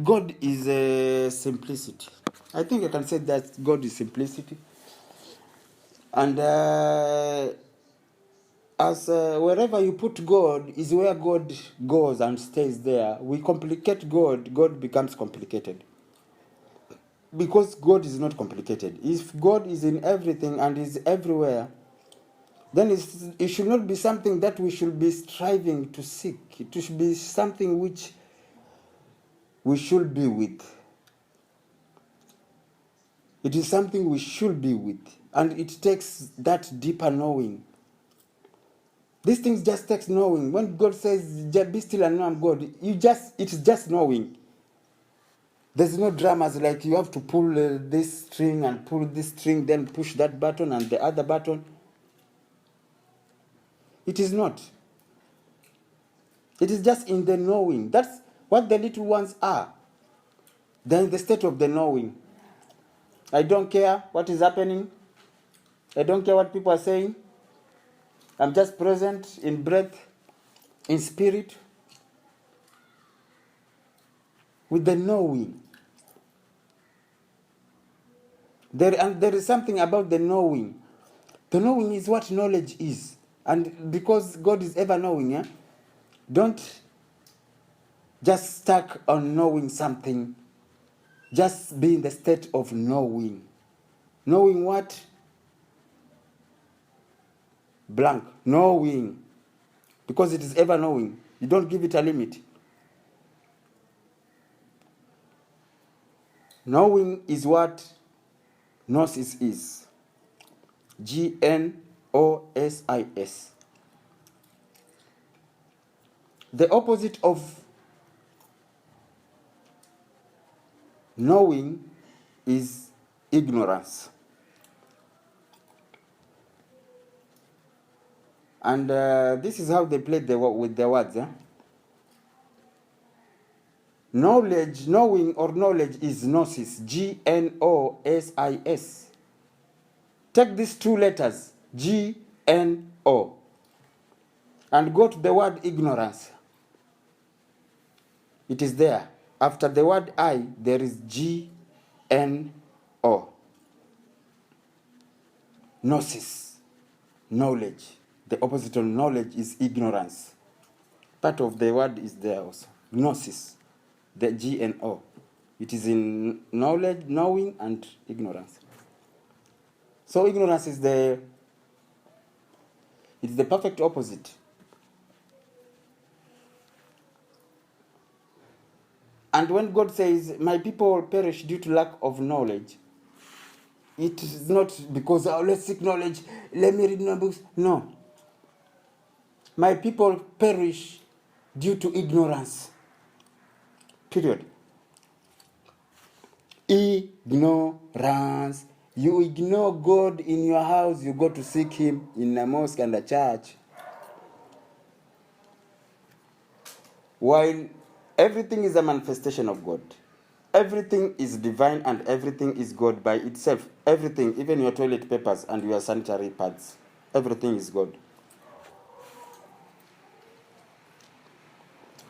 God is simplicity. I think I can say that God is simplicity. And wherever you put God is where God goes and stays there. We complicate God, God becomes complicated. Because God is not complicated. If God is in everything and is everywhere, then it should not be something that we should be striving to seek. It should be something which we should be with. It is something we should be with. And it takes that deeper knowing. These things just takes knowing. When God says, be still and know I'm God, it's just knowing. There's no dramas like you have to pull this string and pull this string, then push that button and the other button. It is not. It is just in the knowing. That's what the little ones are. They're in the state of the knowing. I don't care what is happening. I don't care what people are saying. I'm just present in breath, in spirit, with the knowing. There is something about the knowing. The knowing is what knowledge is. And because God is ever knowing, don't just stuck on knowing something. Just be in the state of knowing. Knowing what? Blank. Knowing. Because it is ever knowing. You don't give it a limit. Knowing is what gnosis is. Gnosis. The opposite of knowing is ignorance. And this is how they played with the words. Knowledge, knowing or knowledge is gnosis. Gnosis. Take these two letters, Gno, and go to the word ignorance. It is there. After the word I, there is Gno. Gnosis, knowledge. The opposite of knowledge is ignorance. Part of the word is there also. Gnosis, the Gno. It is in knowledge, knowing, and ignorance. So ignorance is the perfect opposite. And when God says, my people perish due to lack of knowledge, it is not because, let's seek knowledge, let me read books. No. My people perish due to ignorance. Period. Ignorance. You ignore God in your house, you go to seek him in a mosque and a church. While everything is a manifestation of God. Everything is divine and everything is God by itself. Everything, even your toilet papers and your sanitary pads, everything is God.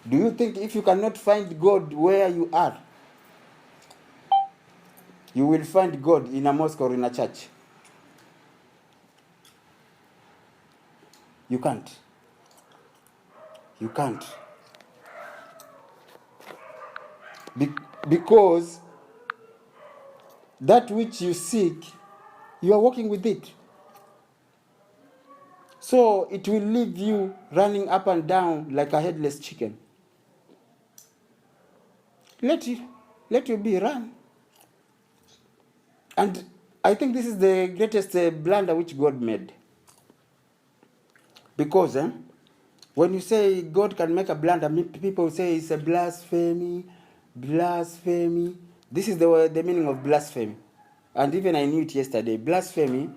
Do you think if you cannot find God where you are, you will find God in a mosque or in a church? You can't. You can't. Because that which you seek, you are working with it. So it will leave you running up and down like a headless chicken. Let you be, run. And I think this is the greatest blunder which God made. Because when you say God can make a blunder, people say it's a blasphemy. Blasphemy. This is the meaning of blasphemy. And even I knew it yesterday. Blasphemy,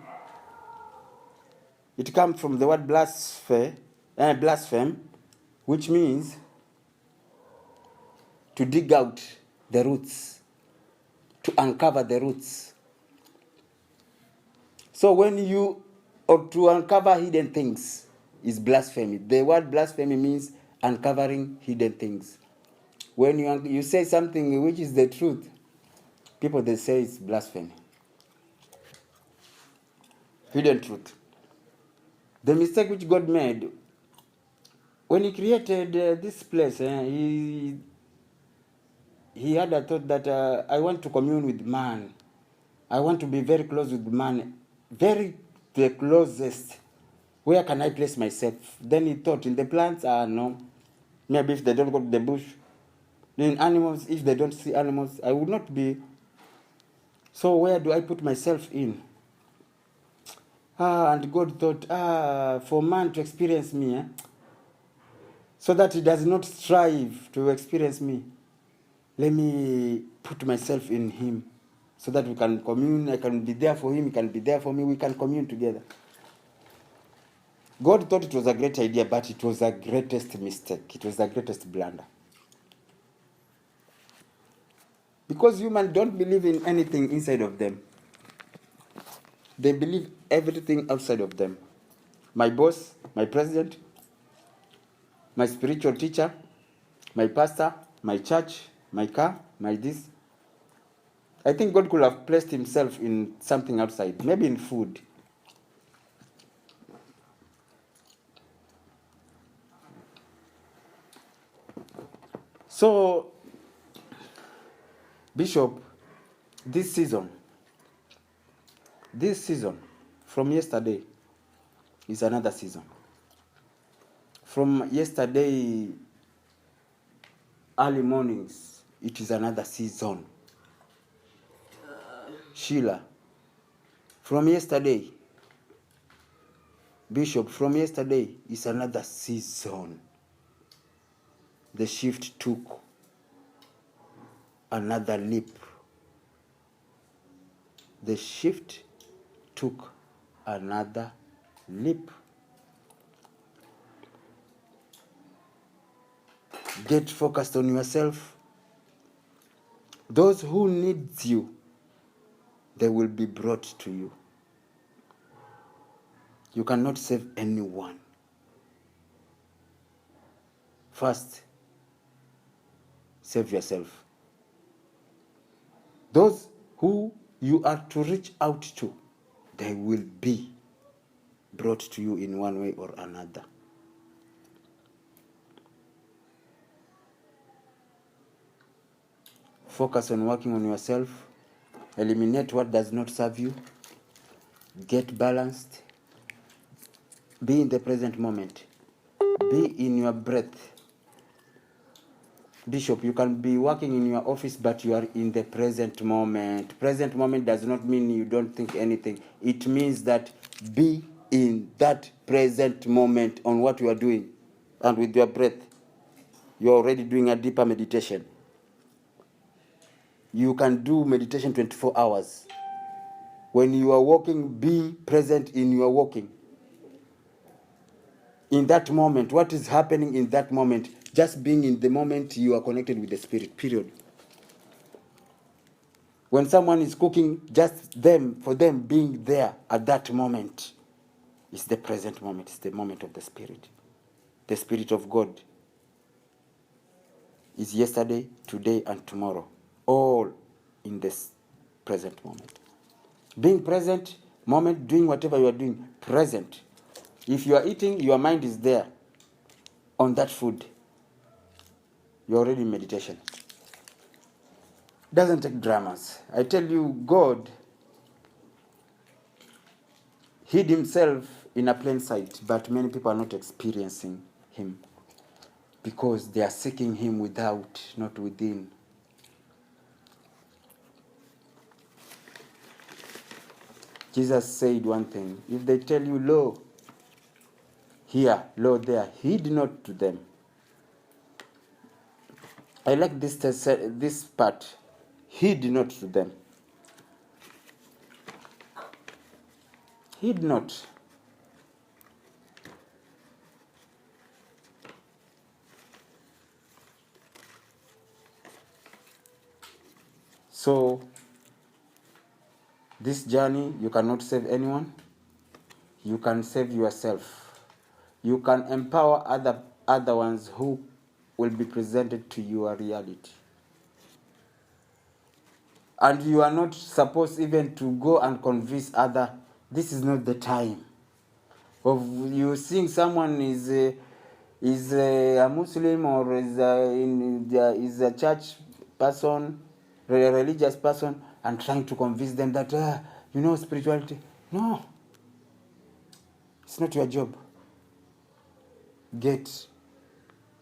it comes from the word blaspheme, which means to dig out the roots, to uncover the roots. So or to uncover hidden things is blasphemy. The word blasphemy means uncovering hidden things. When you say something which is the truth, people they say it's blasphemy. Hidden truth. The mistake which God made when He created this place, He had a thought that I want to commune with man. I want to be very close with man, very the closest. Where can I place myself? Then he thought in the plants, no. Maybe if they don't go to the bush. In animals, if they don't see animals, I would not be. So where do I put myself in? And God thought, for man to experience me, so that he does not strive to experience me, let me put myself in him, so that we can commune. I can be there for him, he can be there for me, we can commune together. God thought it was a great idea, but it was the greatest mistake. It was the greatest blunder. Because humans don't believe in anything inside of them. They believe everything outside of them. My boss, my president, my spiritual teacher, my pastor, my church, my car, my this. I think God could have placed himself in something outside, maybe in food. So, Bishop, this season, from yesterday, is another season. From yesterday, early mornings, it is another season. Sheila, from yesterday, Bishop, from yesterday, is another season. The shift took another leap. The shift took another leap. Get focused on yourself. Those who need you, they will be brought to you. You cannot save anyone. First, save yourself. Those who you are to reach out to, they will be brought to you in one way or another. Focus on working on yourself. Eliminate what does not serve you. Get balanced. Be in the present moment. Be in your breath. Bishop, you can be working in your office, but you are in the present moment. Present moment does not mean you don't think anything. It means that be in that present moment on what you are doing. And with your breath, you are already doing a deeper meditation. You can do meditation 24 hours. When you are walking, be present in your walking. In that moment, what is happening in that moment? Just being in the moment, you are connected with the Spirit, period. When someone is cooking, just for them being there at that moment is the present moment. It's the moment of the Spirit. The Spirit of God is yesterday, today, and tomorrow. All in this present moment. Being present, moment, doing whatever you are doing, present. If you are eating, your mind is there on that food. You're already in meditation. Doesn't take dramas. I tell you, God hid himself in a plain sight, but many people are not experiencing him because they are seeking him without, not within. Jesus said one thing. If they tell you, lo, here, lo, there, heed not to them. I like this part. Heed not to them. Heed not. So, this journey, you cannot save anyone. You can save yourself. You can empower other ones who will be presented to your reality. And you are not supposed even to go and convince other. This is not the time. Of you seeing someone is a Muslim or is a church person, a religious person, and trying to convince them that spirituality. No, it's not your job. Get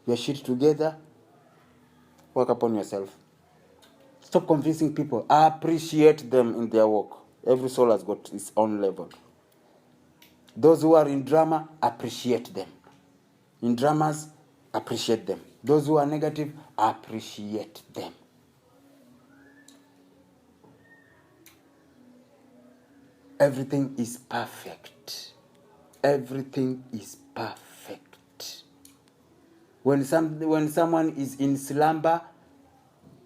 your shit together. Work upon yourself. Stop convincing people. Appreciate them in their work. Every soul has got its own level. Those who are in drama, appreciate them. In dramas, appreciate them. Those who are negative, appreciate them. Everything is perfect. Everything is perfect. When someone is in slumber,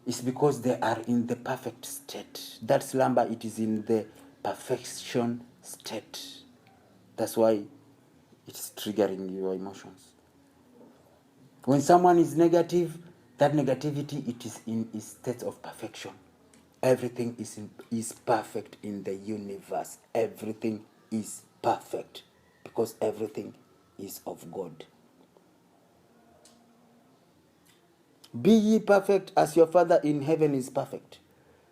it's because they are in the perfect state. That slumber, it is in the perfection state. That's why it's triggering your emotions. When someone is negative, that negativity, it is in a state of perfection. Everything is perfect in the universe. Everything is perfect because everything is of God. Be ye perfect as your Father in heaven is perfect.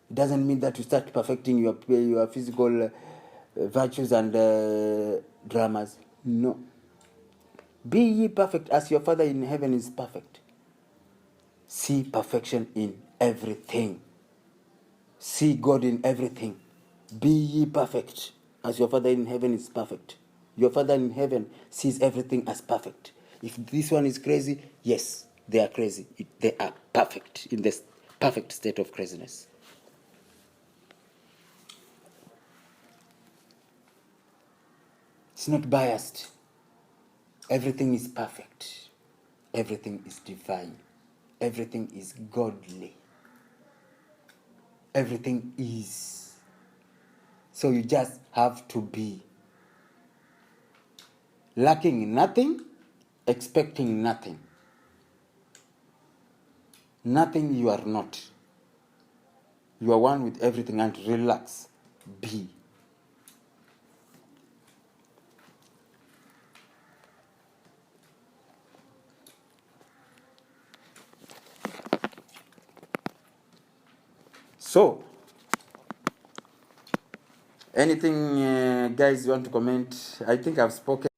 It doesn't mean that you start perfecting your physical virtues and dramas. No. Be ye perfect as your Father in heaven is perfect. See perfection in everything. See God in everything. Be ye perfect as your Father in heaven is perfect. Your Father in heaven sees everything as perfect. If this one is crazy, yes, they are crazy. They are perfect, in this perfect state of craziness. It's not biased. Everything is perfect. Everything is divine. Everything is godly. Everything is. So you just have to be. Lacking nothing, expecting nothing. Nothing you are not. You are one with everything, and relax. Be. So, anything guys you want to comment? I think I've spoken.